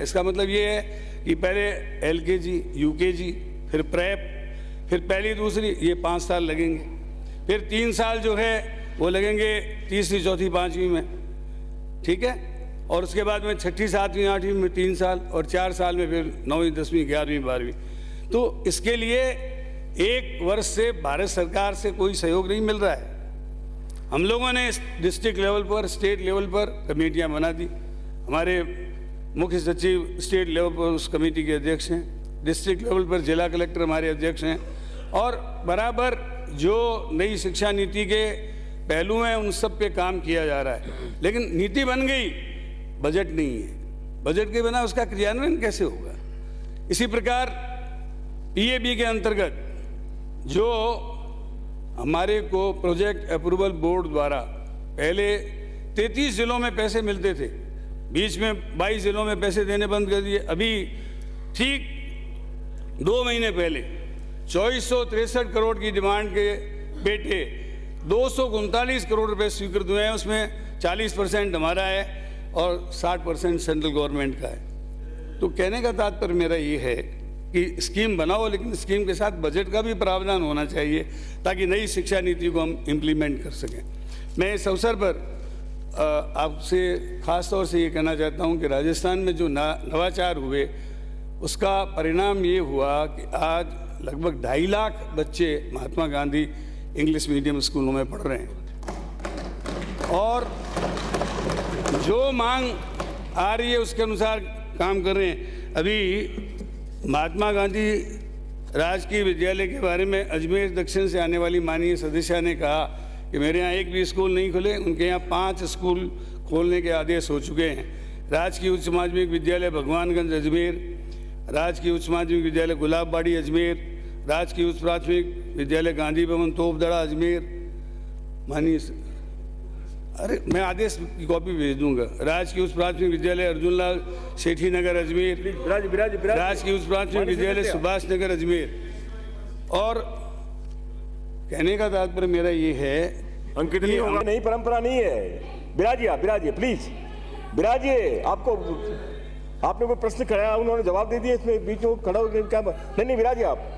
इसका मतलब ये है कि पहले LKG, UKG, फिर प्रेप, फिर पहली दूसरी, ये 5 साल लगेंगे। फिर 3 साल जो है वो लगेंगे तीसरी, चौथी, पाँचवीं में, ठीक है। और उसके बाद में छठी, सातवीं, आठवीं में 3 साल, और 4 साल में फिर 9वीं, 10वीं, 11वीं, 12वीं। तो इसके लिए 1 वर्ष से भारत सरकार से कोई सहयोग नहीं मिल रहा है। हम लोगों ने डिस्ट्रिक्ट लेवल पर, स्टेट लेवल पर कमेटियां बना दी। हमारे मुख्य सचिव स्टेट लेवल पर उस कमेटी के अध्यक्ष हैं, डिस्ट्रिक्ट लेवल पर जिला कलेक्टर हमारे अध्यक्ष हैं, और बराबर जो नई शिक्षा नीति के पहलू हैं उन सब पे काम किया जा रहा है। लेकिन नीति बन गई, बजट नहीं है। बजट के बिना उसका क्रियान्वयन कैसे होगा? इसी प्रकार PAB के अंतर्गत जो हमारे को प्रोजेक्ट अप्रूवल बोर्ड द्वारा पहले 33 जिलों में पैसे मिलते थे, बीच में 22 जिलों में पैसे देने बंद कर दिए। अभी ठीक 2 महीने पहले 2463 करोड़ की डिमांड के बेटे 239 करोड़ रुपए स्वीकृत हुए हैं। उसमें 40% हमारा है और 60% सेंट्रल गवर्नमेंट का है। तो कहने का तात्पर्य मेरा ये है कि स्कीम बनाओ, लेकिन स्कीम के साथ बजट का भी प्रावधान होना चाहिए ताकि नई शिक्षा नीति को हम इम्प्लीमेंट कर सकें। मैं इस अवसर पर आपसे ख़ास तौर से ये कहना चाहता हूँ कि राजस्थान में जो नवाचार हुए उसका परिणाम ये हुआ कि आज लगभग 2.5 लाख बच्चे महात्मा गांधी इंग्लिश मीडियम स्कूलों में पढ़ रहे हैं, और जो मांग आ रही है उसके अनुसार काम कर रहे हैं। अभी महात्मा गांधी राजकीय विद्यालय के बारे में अजमेर दक्षिण से आने वाली माननीय सदस्या ने कहा कि मेरे यहाँ एक भी स्कूल नहीं खुले, उनके यहाँ 5 स्कूल खोलने के आदेश हो चुके हैं। राजकीय उच्च माध्यमिक विद्यालय भगवानगंज अजमेर, राजकीय उच्च माध्यमिक विद्यालय गुलाबबाड़ी अजमेर, राजकीय उच्च प्राथमिक विद्यालय गांधी भवन तोपदड़ा अजमेर, माननीय, अरे मैं आदेश की कॉपी भेज दूंगा, राजकीय उच्च प्राथमिक विद्यालय अर्जुनलाल सेठी नगर अजमेर, राजकीय उच्च प्राथमिक विद्यालय सुभाष नगर अजमेर। और कहने का तात्पर्य मेरा ये है, अंकित नहीं होगा, नहीं परंपरा नहीं है। बिराजिए प्लीज, बिराजिए। आपने कोई प्रश्न कराया, उन्होंने जवाब दे दिया, इसमें बीच में खड़ा हो गया क्या? नहीं बिराजिए, आप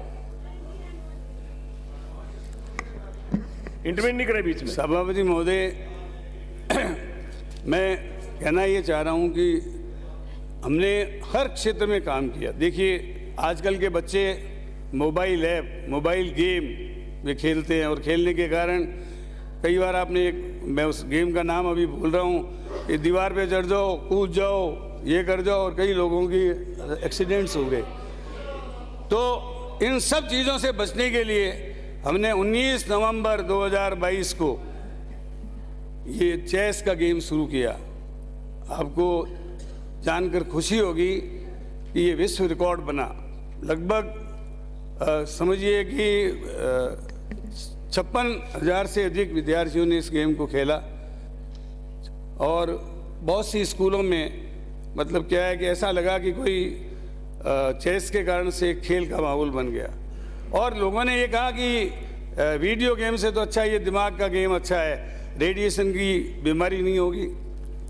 इंटरवेंट नहीं करें बीच में। सभापति महोदय, मैं कहना ये चाह रहा हूँ कि हमने हर क्षेत्र में काम किया। देखिए आजकल के बच्चे मोबाइल ऐप, मोबाइल गेम में खेलते हैं, और खेलने के कारण कई बार मैं उस गेम का नाम अभी भूल रहा हूँ, कि दीवार पे चढ़ जाओ, कूद जाओ, ये कर जाओ, और कई लोगों की एक्सीडेंट्स हो गए। तो इन सब चीज़ों से बचने के लिए हमने 19 नवंबर 2022 को ये चेस का गेम शुरू किया। आपको जानकर खुशी होगी कि ये विश्व रिकॉर्ड बना। लगभग समझिए कि 56,000 से अधिक विद्यार्थियों ने इस गेम को खेला, और बहुत सी स्कूलों में मतलब क्या है कि ऐसा लगा कि कोई चेस के कारण से एक खेल का माहौल बन गया। और लोगों ने ये कहा कि वीडियो गेम से तो अच्छा ये दिमाग का गेम अच्छा है, रेडिएशन की बीमारी नहीं होगी,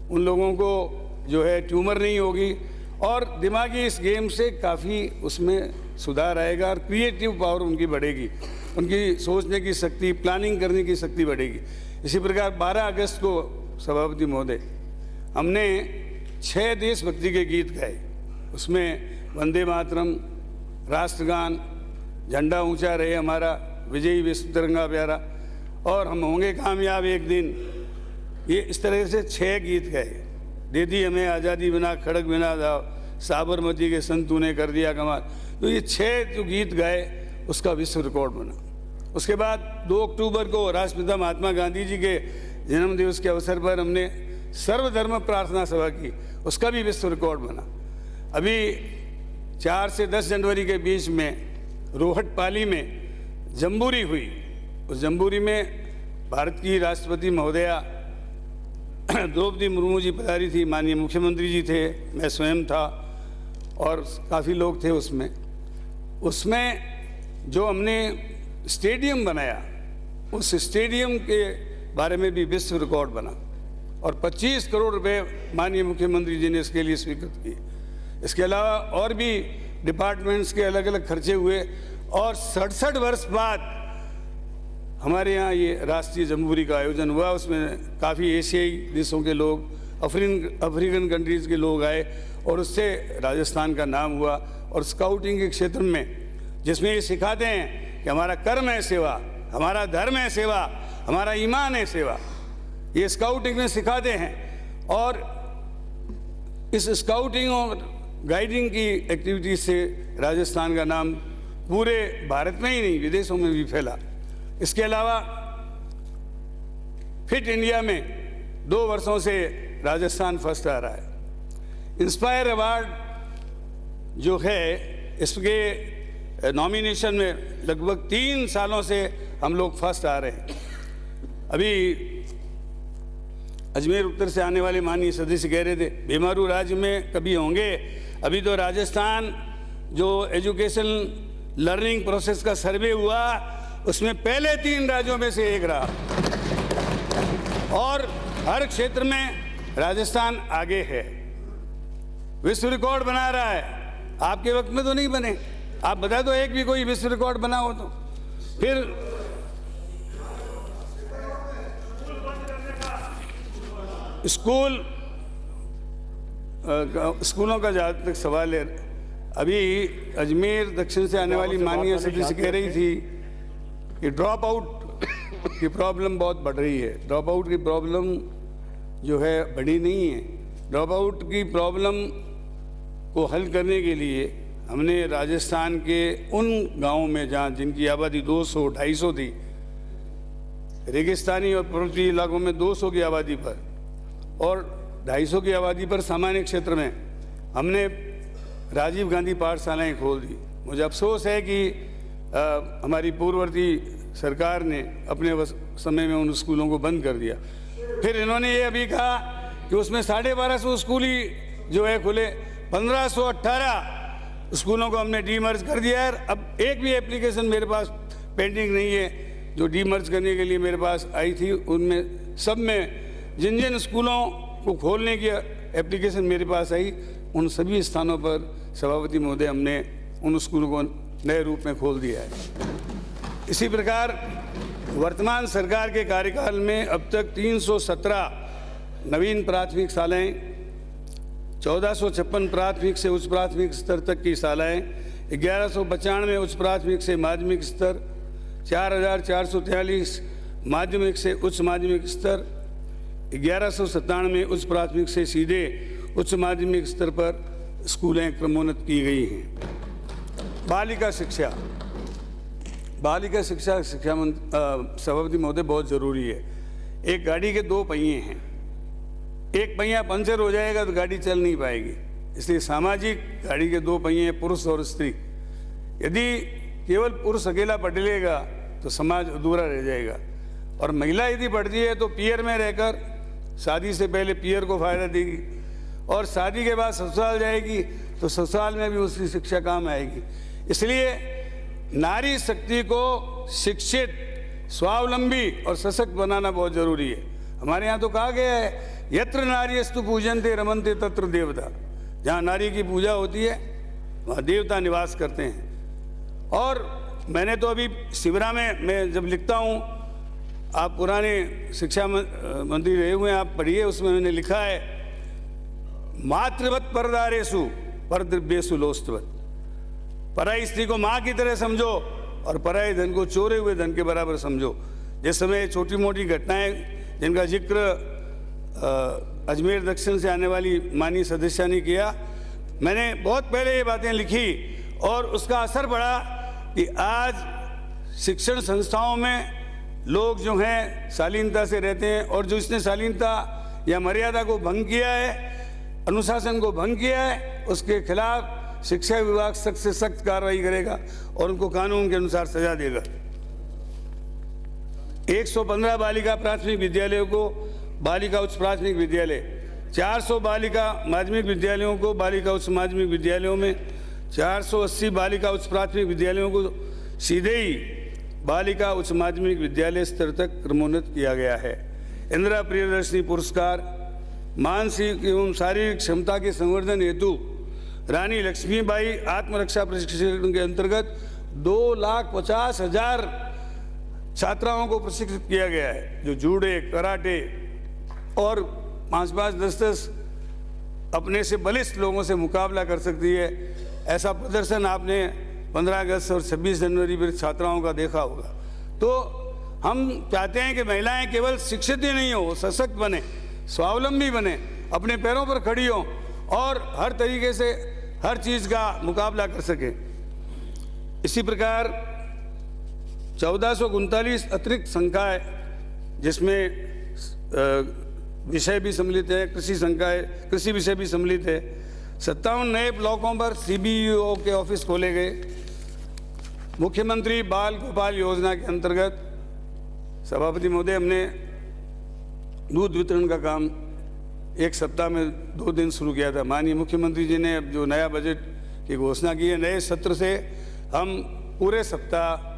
उन लोगों को जो है ट्यूमर नहीं होगी, और दिमागी इस गेम से काफ़ी उसमें सुधार आएगा, और क्रिएटिव पावर उनकी बढ़ेगी, उनकी सोचने की शक्ति, प्लानिंग करने की शक्ति बढ़ेगी। इसी प्रकार 12 अगस्त को सभापति महोदय हमने 6 देशभक्ति के गीत गाए। उसमें वंदे मातरम, राष्ट्रगान, झंडा ऊंचा रहे हमारा, विजयी विश्व तिरंगा प्यारा, और हम होंगे कामयाब एक दिन, ये इस तरह से 6 गीत गाए। दे दी हमें आज़ादी बिना खड़क बिना दाव, साबरमती के संत तूने कर दिया कमाल। तो ये 6 जो गीत गाए उसका विश्व रिकॉर्ड बना। उसके बाद 2 अक्टूबर को राष्ट्रपिता महात्मा गांधी जी के जन्म दिवस के अवसर पर हमने सर्वधर्म प्रार्थना सभा की, उसका भी विश्व रिकॉर्ड बना। अभी 4 से 10 जनवरी के बीच में रोहटपाली में जम्बूरी हुई। उस जम्बूरी में भारत की राष्ट्रपति महोदया द्रौपदी मुर्मू जी पधारी थी, माननीय मुख्यमंत्री जी थे, मैं स्वयं था, और काफ़ी लोग थे उसमें जो हमने स्टेडियम बनाया, उस स्टेडियम के बारे में भी विश्व रिकॉर्ड बना, और 25 करोड़ रुपए माननीय मुख्यमंत्री जी ने इसके लिए स्वीकृत किए। इसके अलावा और भी डिपार्टमेंट्स के अलग अलग खर्चे हुए और 67 वर्ष बाद हमारे यहाँ ये राष्ट्रीय जम्बूरी का आयोजन हुआ। उसमें काफ़ी एशियाई देशों के लोग, अफ्रीकन कंट्रीज़ के लोग आए और उससे राजस्थान का नाम हुआ। और स्काउटिंग के क्षेत्र में जिसमें ये सिखाते हैं कि हमारा कर्म है सेवा, हमारा धर्म है सेवा, हमारा ईमान है सेवा, ये स्काउटिंग में सिखाते हैं। और इस स्काउटिंग और गाइडिंग की एक्टिविटीज से राजस्थान का नाम पूरे भारत में ही नहीं विदेशों में भी फैला। इसके अलावा फिट इंडिया में 2 वर्षों से राजस्थान फर्स्ट आ रहा है। इंस्पायर अवार्ड जो है इसके नॉमिनेशन में लगभग 3 सालों से हम लोग फर्स्ट आ रहे हैं। अभी अजमेर उत्तर से आने वाले माननीय सदस्य कह रहे थे बेमारू राज्य में कभी होंगे। अभी तो राजस्थान जो एजुकेशन लर्निंग प्रोसेस का सर्वे हुआ उसमें पहले 3 राज्यों में से एक रहा और हर क्षेत्र में राजस्थान आगे है, विश्व रिकॉर्ड बना रहा है। आपके वक्त में तो नहीं बने, आप बता दो एक भी कोई विश्व रिकॉर्ड बना हो तो। फिर स्कूलों का जहाँ तक सवाल है, अभी अजमेर दक्षिण से आने वाली माननीय सदस्य कह रही थी कि ड्रॉप आउट की प्रॉब्लम बहुत बढ़ रही है। ड्रॉप आउट की प्रॉब्लम जो है बढ़ी नहीं है। ड्रॉप आउट की प्रॉब्लम को हल करने के लिए हमने राजस्थान के उन गांवों में जहाँ जिनकी आबादी 200-250 थी, रेगिस्तानी और पर्वतीय इलाकों में 200 की आबादी पर और 250 की आबादी पर सामान्य क्षेत्र में हमने राजीव गांधी पाठशालाएं खोल दी। मुझे अफसोस है कि हमारी पूर्ववर्ती सरकार ने अपने समय में उन स्कूलों को बंद कर दिया। फिर इन्होंने ये अभी कहा कि उसमें 1250 स्कूल ही जो है खुले, 1518 स्कूलों को हमने डीमर्ज कर दिया है। अब एक भी एप्लीकेशन मेरे पास पेंडिंग नहीं है जो डीमर्ज करने के लिए मेरे पास आई थी। उनमें सब में जिन जिन स्कूलों को खोलने की एप्लीकेशन मेरे पास आई उन सभी स्थानों पर सभापति महोदय हमने उन स्कूलों को नए रूप में खोल दिया है। इसी प्रकार वर्तमान सरकार के कार्यकाल में अब तक 317 नवीन प्राथमिक शालाएँ, 1456 प्राथमिक से उच्च प्राथमिक स्तर तक की शालाएँ, 1195 उच्च प्राथमिक से माध्यमिक स्तर, 4443 माध्यमिक से उच्च माध्यमिक स्तर, 1197 उच्च प्राथमिक से सीधे उच्च माध्यमिक स्तर पर स्कूलें क्रमोन्नत की गई हैं। बालिका शिक्षा सभापति महोदय बहुत ज़रूरी है। एक गाड़ी के 2 पहिए हैं, एक पहिया पंचर हो जाएगा तो गाड़ी चल नहीं पाएगी। इसलिए सामाजिक गाड़ी के 2 पहिए हैं, पुरुष और स्त्री। यदि केवल पुरुष अकेला पटलेगा तो समाज अधूरा रह जाएगा। और महिला यदि पढ़ती है तो पियर में रहकर शादी से पहले पियर को फायदा देगी और शादी के बाद ससुराल जाएगी तो ससुराल में भी उसकी शिक्षा काम आएगी। इसलिए नारी शक्ति को शिक्षित, स्वावलंबी और सशक्त बनाना बहुत जरूरी है। हमारे यहाँ तो कहा गया है यत्र नार्यस्तु पूजन्ते रमन्ते तत्र देवता। जहाँ नारी की पूजा होती है वहाँ देवता निवास करते हैं। और मैंने तो अभी शिवरा में मैं जब लिखता हूँ, आप पुराने शिक्षा मंत्री रहे हुए हैं, आप पढ़िए, उसमें मैंने लिखा है मातृवत परदारेषु परद्रव्येषु लोस्तवत। पराई स्त्री को माँ की तरह समझो और पराई धन को चोरे हुए धन के बराबर समझो। जिस समय छोटी मोटी घटनाएं जिनका जिक्र अजमेर दक्षिण से आने वाली माननीय सदस्य ने किया, मैंने बहुत पहले ये बातें लिखी और उसका असर पड़ा कि आज शिक्षण संस्थाओं में लोग जो हैं शालीनता से रहते हैं और जो इसने शालीनता या मर्यादा को भंग किया है, अनुशासन को भंग किया है, उसके खिलाफ शिक्षा विभाग सख्त से सख्त कार्रवाई करेगा और उनको कानून के अनुसार सजा देगा। 115 बालिका प्राथमिक विद्यालयों को बालिका उच्च प्राथमिक विद्यालय, 400 बालिका माध्यमिक विद्यालयों को बालिका उच्च माध्यमिक विद्यालयों में, 480 बालिका उच्च प्राथमिक विद्यालयों को सीधे ही बालिका उच्च माध्यमिक विद्यालय स्तर तक क्रमोन्नत किया गया है। इंदिरा प्रियदर्शनी पुरस्कार मानसिक एवं शारीरिक क्षमता के संवर्धन हेतु रानी लक्ष्मीबाई आत्मरक्षा प्रशिक्षण के अंतर्गत 2,50,000 छात्राओं को प्रशिक्षित किया गया है, जो जूडे, कराटे और 5-5, 10-10 अपने से बलिष्ठ लोगों से मुकाबला कर सकती है। ऐसा प्रदर्शन आपने 15 अगस्त और 26 जनवरी पर छात्राओं का देखा होगा। तो हम चाहते हैं कि महिलाएं केवल शिक्षित ही नहीं हो, सशक्त बने, स्वावलंबी बने, अपने पैरों पर खड़ी हो और हर तरीके से हर चीज़ का मुकाबला कर सके। इसी प्रकार 1439 अतिरिक्त संकाय, जिसमें विषय भी सम्मिलित है, कृषि संकाय, कृषि विषय भी सम्मिलित है। 57 नए ब्लॉकों पर CBO के ऑफिस खोले गए। मुख्यमंत्री बाल गोपाल योजना के अंतर्गत सभापति महोदय, हमने दूध वितरण का काम एक सप्ताह में 2 दिन शुरू किया था। माननीय मुख्यमंत्री जी ने अब जो नया बजट की घोषणा की है, नए सत्र से हम पूरे सप्ताह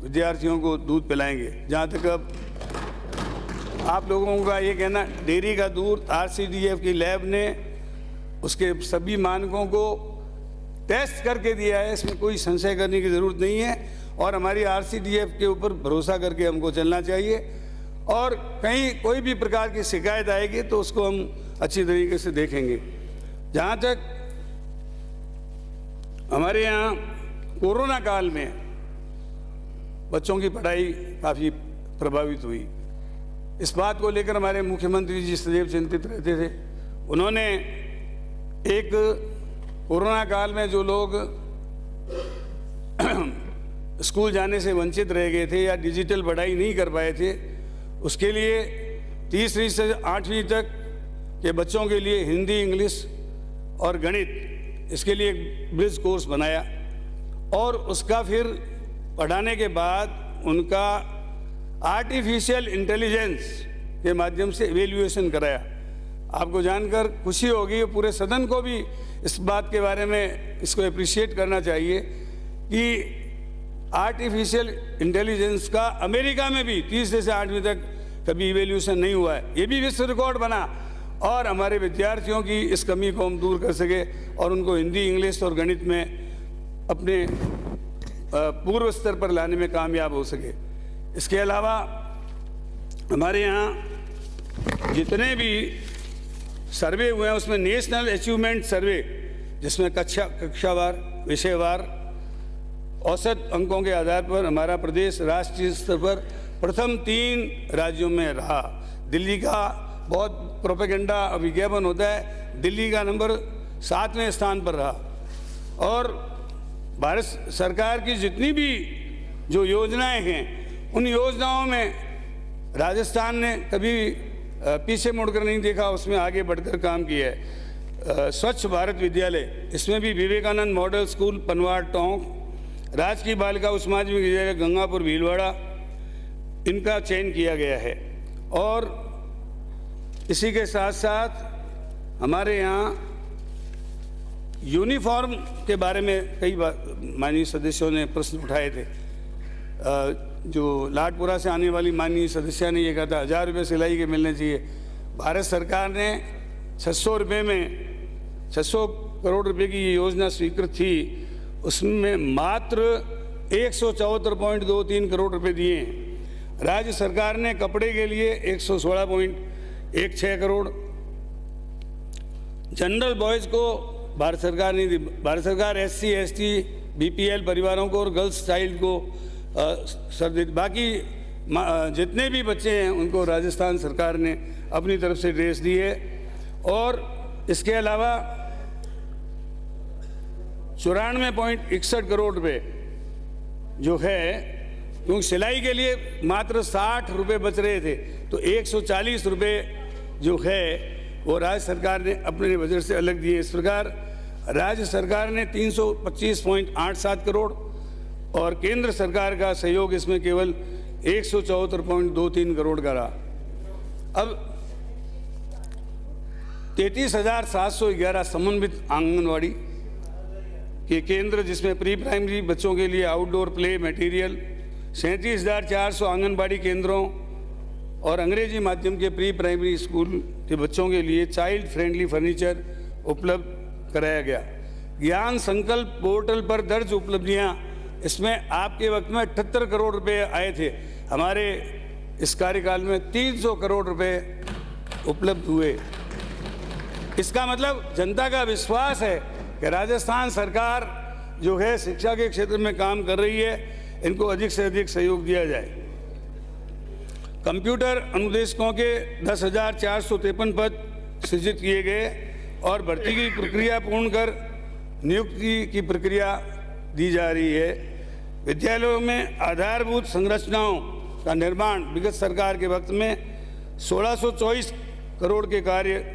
विद्यार्थियों को दूध पिलाएंगे। जहाँ तक अब आप लोगों का ये कहना, डेयरी का दूध RCDF की लैब ने उसके सभी मानकों को टेस्ट करके दिया है, इसमें कोई संशय करने की ज़रूरत नहीं है। और हमारी RCDF के ऊपर भरोसा करके हमको चलना चाहिए, और कहीं कोई भी प्रकार की शिकायत आएगी तो उसको हम अच्छी तरीके से देखेंगे। जहाँ तक हमारे यहाँ कोरोना काल में बच्चों की पढ़ाई काफ़ी प्रभावित हुई, इस बात को लेकर हमारे मुख्यमंत्री जी सदैव चिंतित रहते थे। उन्होंने एक कोरोना काल में जो लोग स्कूल जाने से वंचित रह गए थे या डिजिटल पढ़ाई नहीं कर पाए थे, उसके लिए तीसरी से 8वीं तक के बच्चों के लिए हिंदी, इंग्लिश और गणित, इसके लिए एक ब्रिज कोर्स बनाया और उसका फिर पढ़ाने के बाद उनका आर्टिफिशियल इंटेलिजेंस के माध्यम से इवेल्युएशन कराया। आपको जानकर खुशी होगी, पूरे सदन को भी इस बात के बारे में इसको अप्रिशिएट करना चाहिए कि आर्टिफिशियल इंटेलिजेंस का अमेरिका में भी 30 से 8वीं तक कभी इवेल्यूशन नहीं हुआ है। ये भी विश्व रिकॉर्ड बना और हमारे विद्यार्थियों की इस कमी को हम दूर कर सके और उनको हिंदी, इंग्लिश और गणित में अपने पूर्व स्तर पर लाने में कामयाब हो सके। इसके अलावा हमारे यहाँ जितने भी सर्वे हुए हैं उसमें नेशनल अचीवमेंट सर्वे, जिसमें कक्षावार, विषयवार औसत अंकों के आधार पर हमारा प्रदेश राष्ट्रीय स्तर पर प्रथम 3 राज्यों में रहा। दिल्ली का बहुत प्रोपेगेंडा विज्ञापन होता है, दिल्ली का नंबर 7वें स्थान पर रहा। और भारत सरकार की जितनी भी जो योजनाएं हैं, उन योजनाओं में राजस्थान ने कभी पीछे मुड़कर नहीं देखा, उसमें आगे बढ़कर काम किया है। स्वच्छ भारत विद्यालय, इसमें भी विवेकानंद मॉडल स्कूल पनवाड़ टोंक, राजकीय बालिका उच्च माध्यमिक विद्यालय गंगापुर भीलवाड़ा, इनका चयन किया गया है। और इसी के साथ साथ हमारे यहाँ यूनिफॉर्म के बारे में कई माननीय सदस्यों ने प्रश्न उठाए थे। जो लाडपुरा से आने वाली माननीय सदस्य ने ये कहा था 1000 रुपये सिलाई के मिलने चाहिए। भारत सरकार ने 600 रुपये में 600 करोड़ रुपए की ये योजना स्वीकृत थी, उसमें मात्र 174.23 करोड़ रुपए दिए हैं। राज्य सरकार ने कपड़े के लिए 116.16 करोड़, जनरल बॉयज़ को भारत सरकार नहीं दी। भारत सरकार SC, ST, BPL परिवारों को और गर्ल्स चाइल्ड को सर दे। बाकी जितने भी बच्चे हैं उनको राजस्थान सरकार ने अपनी तरफ से ड्रेस दी है। और इसके अलावा 94.61 करोड़ रुपए जो है, क्योंकि सिलाई के लिए मात्र 60 रुपये बच रहे थे, तो 140 रुपये जो है वो राज्य सरकार ने अपने बजट से अलग दिए। इस प्रकार राज्य सरकार ने 325.87 करोड़ और केंद्र सरकार का सहयोग इसमें केवल 174.23 करोड़ का रहा। अब 33,711 समन्वित आंगनवाड़ी के केंद्र, जिसमें प्री प्राइमरी बच्चों के लिए आउटडोर प्ले मटेरियल, 37,400 आंगनबाड़ी केंद्रों और अंग्रेजी माध्यम के प्री प्राइमरी स्कूल के बच्चों के लिए चाइल्ड फ्रेंडली फर्नीचर उपलब्ध कराया गया। ज्ञान संकल्प पोर्टल पर दर्ज उपलब्धियां, इसमें आपके वक्त में 78 करोड़ रुपए आए थे। हमारे इस कार्यकाल में 300 करोड़ रुपए उपलब्ध हुए। इसका मतलब जनता का विश्वास है कि राजस्थान सरकार जो है शिक्षा के क्षेत्र में काम कर रही है, इनको अधिक से अधिक सहयोग दिया जाए। कंप्यूटर अनुदेशकों के 10,453 पद सृजित किए गए और भर्ती की प्रक्रिया पूर्ण कर नियुक्ति की प्रक्रिया दी जा रही है। विद्यालयों में आधारभूत संरचनाओं का निर्माण विगत सरकार के वक्त में 1624 करोड़ के कार्य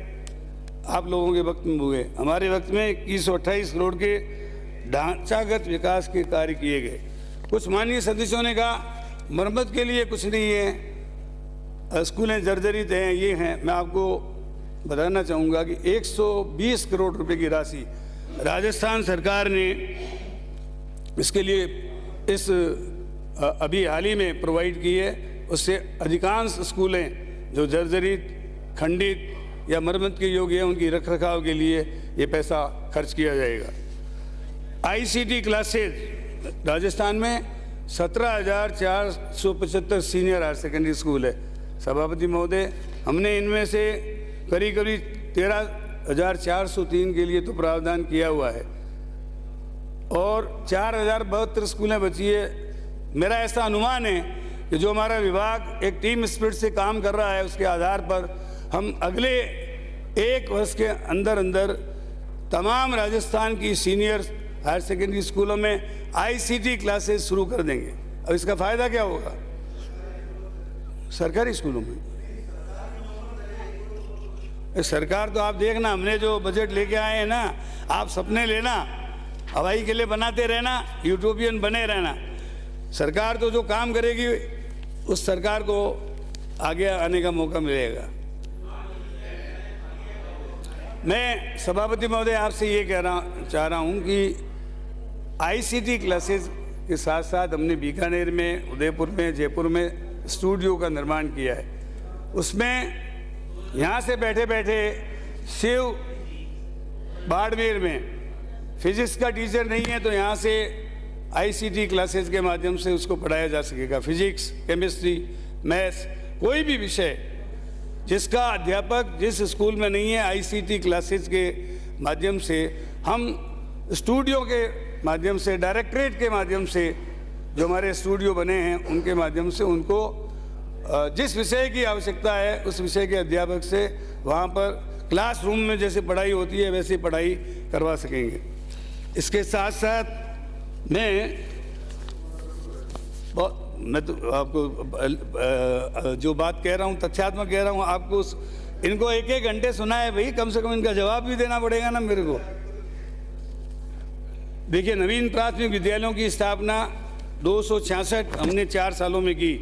आप लोगों के वक्त में हुए। हमारे वक्त में 2128 करोड़ के ढांचागत विकास के कार्य किए गए। कुछ माननीय सदस्यों ने कहा मरम्मत के लिए कुछ नहीं है, स्कूलें जर्जरित हैं, ये हैं। मैं आपको बताना चाहूँगा कि 120 करोड़ रुपए की राशि राजस्थान सरकार ने इसके लिए इस अभी हाल ही में प्रोवाइड की है। उससे अधिकांश स्कूलें जो जर्जरित, खंडित या मरम्मत के योग्य हैं, उनकी रखरखाव के लिए ये पैसा खर्च किया जाएगा। आईसीटी क्लासेज राजस्थान में 17,475 सीनियर हायर सेकेंडरी स्कूल है। सभापति महोदय, हमने इनमें से करीब 13,403 के लिए तो प्रावधान किया हुआ है और 4,072 स्कूलें बची है। मेरा ऐसा अनुमान है कि जो हमारा विभाग एक टीम स्पिरिट से काम कर रहा है, उसके आधार पर हम अगले 1 वर्ष के अंदर अंदर तमाम राजस्थान की सीनियर हायर सेकेंडरी स्कूलों में आईसीटी क्लासेस शुरू कर देंगे। अब इसका फायदा क्या होगा? सरकारी स्कूलों में सरकार तो आप देखना, हमने जो बजट लेके आए हैं ना, आप सपने लेना, हवाई के लिए बनाते रहना, यूटोपियन बने रहना। सरकार तो जो काम करेगी उस सरकार को आगे आने का मौका मिलेगा। मैं सभापति महोदय आपसे ये चाह रहा हूँ कि आईसीटी क्लासेस के साथ साथ हमने बीकानेर में, उदयपुर में, जयपुर में स्टूडियो का निर्माण किया है। उसमें यहाँ से बैठे बैठे शिव बाड़मेर में फिजिक्स का टीचर नहीं है तो यहाँ से आईसीटी क्लासेस के माध्यम से उसको पढ़ाया जा सकेगा। फिजिक्स, केमिस्ट्री, मैथ्स, कोई भी विषय जिसका अध्यापक जिस स्कूल में नहीं है, आईसीटी क्लासेस के माध्यम से हम स्टूडियो के माध्यम से, डायरेक्टरेट के माध्यम से जो हमारे स्टूडियो बने हैं उनके माध्यम से उनको जिस विषय की आवश्यकता है उस विषय के अध्यापक से वहाँ पर क्लासरूम में जैसे पढ़ाई होती है वैसे पढ़ाई करवा सकेंगे। इसके साथ साथ मैं तो आपको जो बात कह रहा हूँ तथ्यात्मक कह रहा हूँ, आपको इनको 1-1 घंटे सुना है भाई, कम से कम इनका जवाब भी देना पड़ेगा ना मेरे को। देखिए, नवीन प्राथमिक विद्यालयों की स्थापना 266 हमने 4 सालों में की।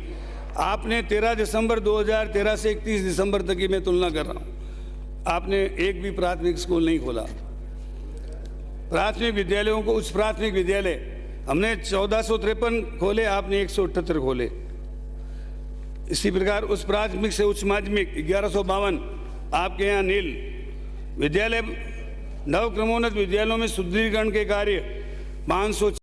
आपने 13 दिसंबर 2013 से 31 दिसंबर तक की मैं तुलना कर रहा हूँ, आपने एक भी प्राथमिक स्कूल नहीं खोला। प्राथमिक विद्यालयों को उच्च प्राथमिक विद्यालय हमने 1453 खोले, आपने 178 खोले। इसी प्रकार उच्च प्राथमिक से उच्च माध्यमिक 1152 आपके यहाँ नील। विद्यालय नव क्रमोन्नत विद्यालयों में सुदृढ़ीकरण के कार्य 500